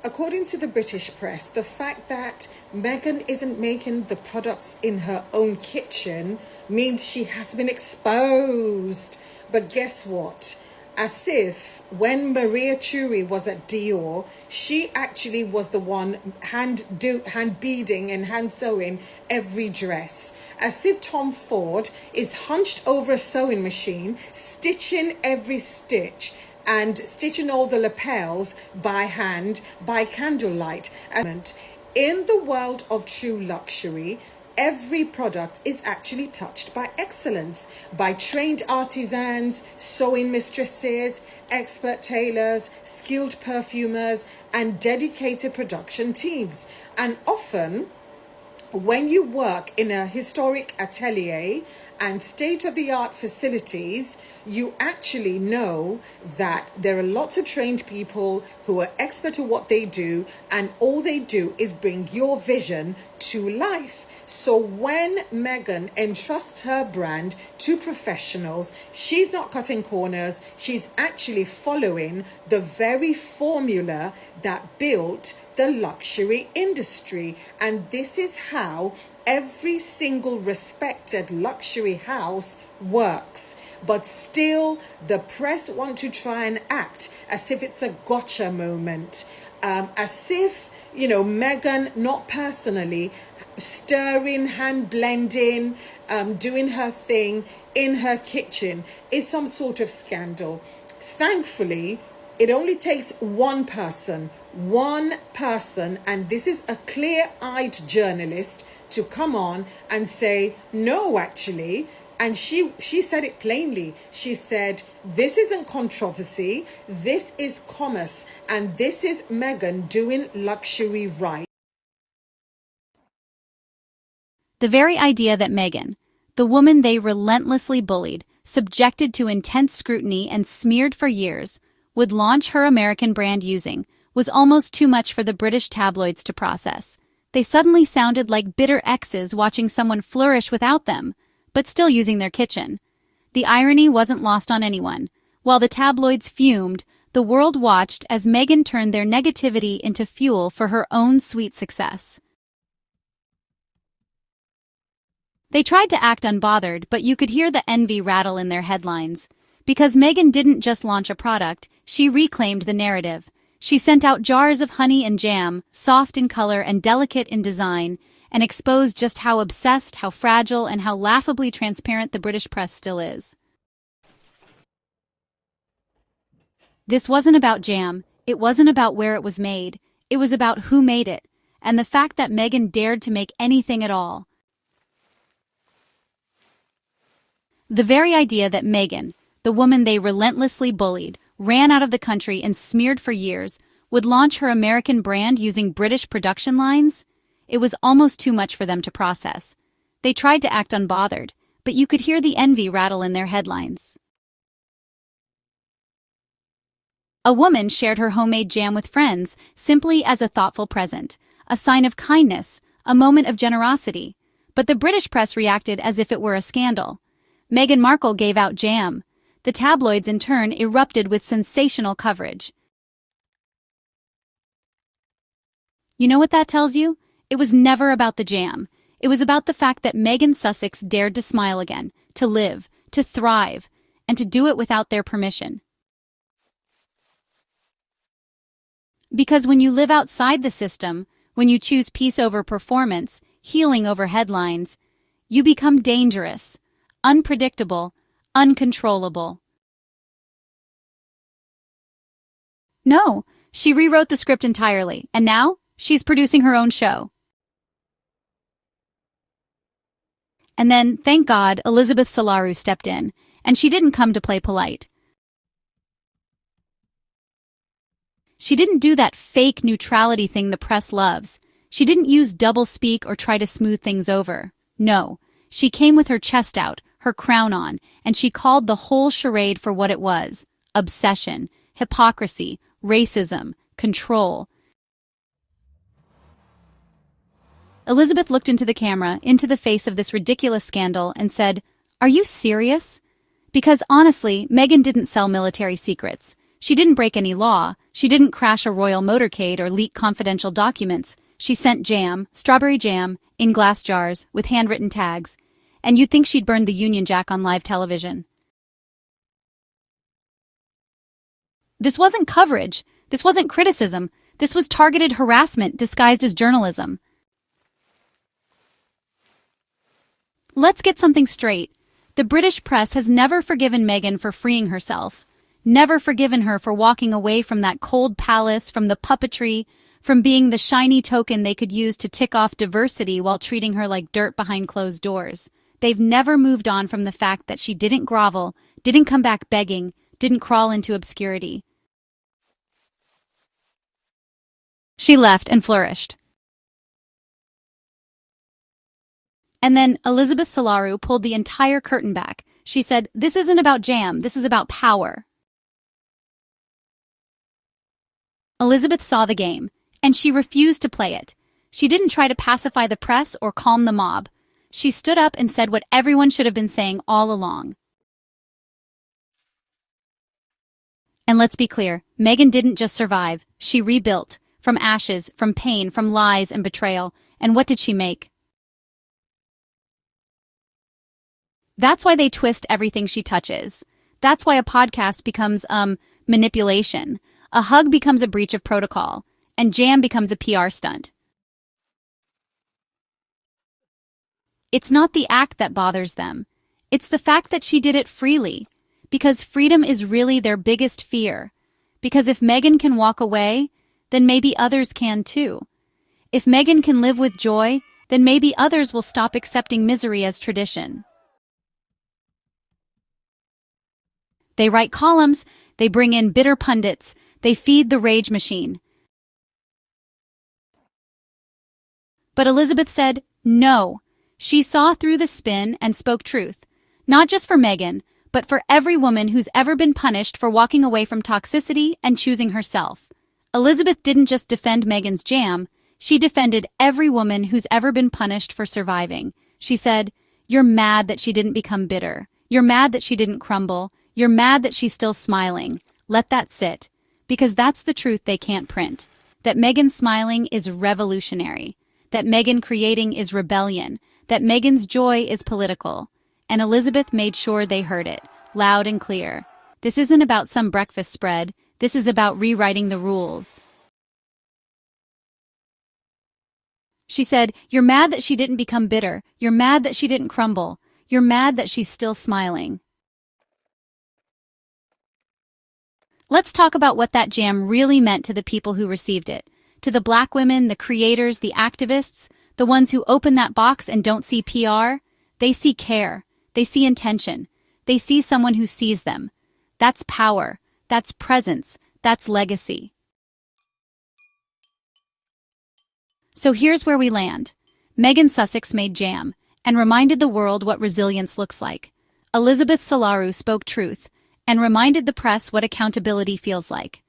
According to the British press, the fact that Meghan isn't making the products in her own kitchen means she has been exposed. But guess what? As if when Maria Churi was at Dior, she actually was the one hand beading and hand sewing every dress. As if Tom Ford is hunched over a sewing machine, stitching every stitch and stitching all the lapels by hand, by candlelight. And in the world of true luxury, every product is actually touched by excellence, by trained artisans, sewing mistresses, expert tailors, skilled perfumers, and dedicated production teams. And often, when you work in a historic atelier and state-of-the-art facilities, you actually know that there are lots of trained people who are expert at what they do, and all they do is bring your vision to life. So when Meghan entrusts her brand to professionals, she's not cutting corners. She's actually following the very formula that built the luxury industry. And this is how every single respected luxury house works. But still, the press want to try and act as if it's a gotcha moment. As if, Meghan, not personally, stirring, hand blending, doing her thing in her kitchen is some sort of scandal. Thankfully, it only takes one person, and this is a clear-eyed journalist, to come on and say, no, actually. And she said it plainly. She said, this isn't controversy, this is commerce, and this is Meghan doing luxury right. The very idea that Meghan, the woman they relentlessly bullied, subjected to intense scrutiny and smeared for years, would launch her American brand using, was almost too much for the British tabloids to process. They suddenly sounded like bitter exes watching someone flourish without them, but still using their kitchen. The irony wasn't lost on anyone. While the tabloids fumed, the world watched as Meghan turned their negativity into fuel for her own sweet success. They tried to act unbothered, but you could hear the envy rattle in their headlines. Because Meghan didn't just launch a product, she reclaimed the narrative. She sent out jars of honey and jam, soft in color and delicate in design, and exposed just how obsessed, how fragile, and how laughably transparent the British press still is. This wasn't about jam, it wasn't about where it was made, it was about who made it, and the fact that Meghan dared to make anything at all. The very idea that Meghan, the woman they relentlessly bullied, ran out of the country and smeared for years, would launch her American brand using British production lines? It was almost too much for them to process. They tried to act unbothered, but you could hear the envy rattle in their headlines. A woman shared her homemade jam with friends simply as a thoughtful present, a sign of kindness, a moment of generosity. But the British press reacted as if it were a scandal. Meghan Markle gave out jam. The tabloids in turn erupted with sensational coverage. You know what that tells you? It was never about the jam. It was about the fact that Meghan Sussex dared to smile again, to live, to thrive, and to do it without their permission. Because when you live outside the system, when you choose peace over performance, healing over headlines, you become dangerous, unpredictable, uncontrollable. No, she rewrote the script entirely, and now she's producing her own show. And then, thank God, Elizabeth Solaru stepped in, and she didn't come to play polite. She didn't do that fake neutrality thing the press loves. She didn't use double-speak or try to smooth things over. No, she came with her chest out, her crown on, and she called the whole charade for what it was: obsession, hypocrisy, racism, control. Elizabeth looked into the camera, into the face of this ridiculous scandal, and said, "Are you serious?" Because honestly, Meghan didn't sell military secrets. She didn't break any law. She didn't crash a royal motorcade or leak confidential documents. She sent jam, strawberry jam, in glass jars, with handwritten tags. And you'd think she'd burned the Union Jack on live television. This wasn't coverage. This wasn't criticism. This was targeted harassment disguised as journalism. Let's get something straight. The British press has never forgiven Meghan for freeing herself. Never forgiven her for walking away from that cold palace, from the puppetry, from being the shiny token they could use to tick off diversity while treating her like dirt behind closed doors. They've never moved on from the fact that she didn't grovel, didn't come back begging, didn't crawl into obscurity. She left and flourished. And then Elizabeth Solaru pulled the entire curtain back. She said, "This isn't about jam, this is about power." Elizabeth saw the game, and she refused to play it. She didn't try to pacify the press or calm the mob. She stood up and said what everyone should have been saying all along. And let's be clear, Meghan didn't just survive, she rebuilt. From ashes, from pain, from lies and betrayal. And what did she make? That's why they twist everything she touches. That's why a podcast becomes, manipulation. A hug becomes a breach of protocol. And jam becomes a PR stunt. It's not the act that bothers them. It's the fact that she did it freely. Because freedom is really their biggest fear. Because if Meghan can walk away, then maybe others can too. If Meghan can live with joy, then maybe others will stop accepting misery as tradition. They write columns, they bring in bitter pundits, they feed the rage machine. But Elizabeth said, no. She saw through the spin and spoke truth. Not just for Meghan, but for every woman who's ever been punished for walking away from toxicity and choosing herself. Elizabeth didn't just defend Meghan's jam, she defended every woman who's ever been punished for surviving. She said, "You're mad that she didn't become bitter. You're mad that she didn't crumble. You're mad that she's still smiling. Let that sit. Because that's the truth they can't print. That Meghan smiling is revolutionary. That Meghan creating is rebellion. That Meghan's joy is political." And Elizabeth made sure they heard it, loud and clear. This isn't about some breakfast spread. This is about rewriting the rules. She said, "You're mad that she didn't become bitter. You're mad that she didn't crumble. You're mad that she's still smiling." Let's talk about what that jam really meant to the people who received it. To the Black women, the creators, the activists, the ones who open that box and don't see PR. They see care. They see intention. They see someone who sees them. That's power. That's presence. That's legacy. So here's where we land. Meghan Sussex made jam and reminded the world what resilience looks like. Elizabeth Solaru spoke truth and reminded the press what accountability feels like.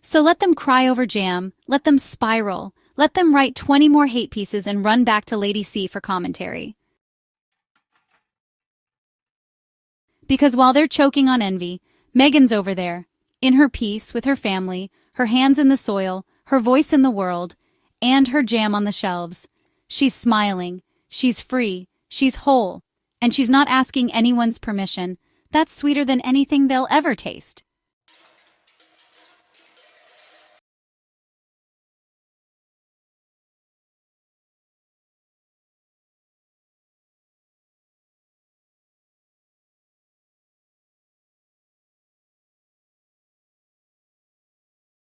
So let them cry over jam, let them spiral, let them write 20 more hate pieces and run back to Lady C for commentary. Because while they're choking on envy, Meghan's over there, in her peace with her family, her hands in the soil, her voice in the world, and her jam on the shelves. She's smiling, she's free, she's whole, and she's not asking anyone's permission. That's sweeter than anything they'll ever taste.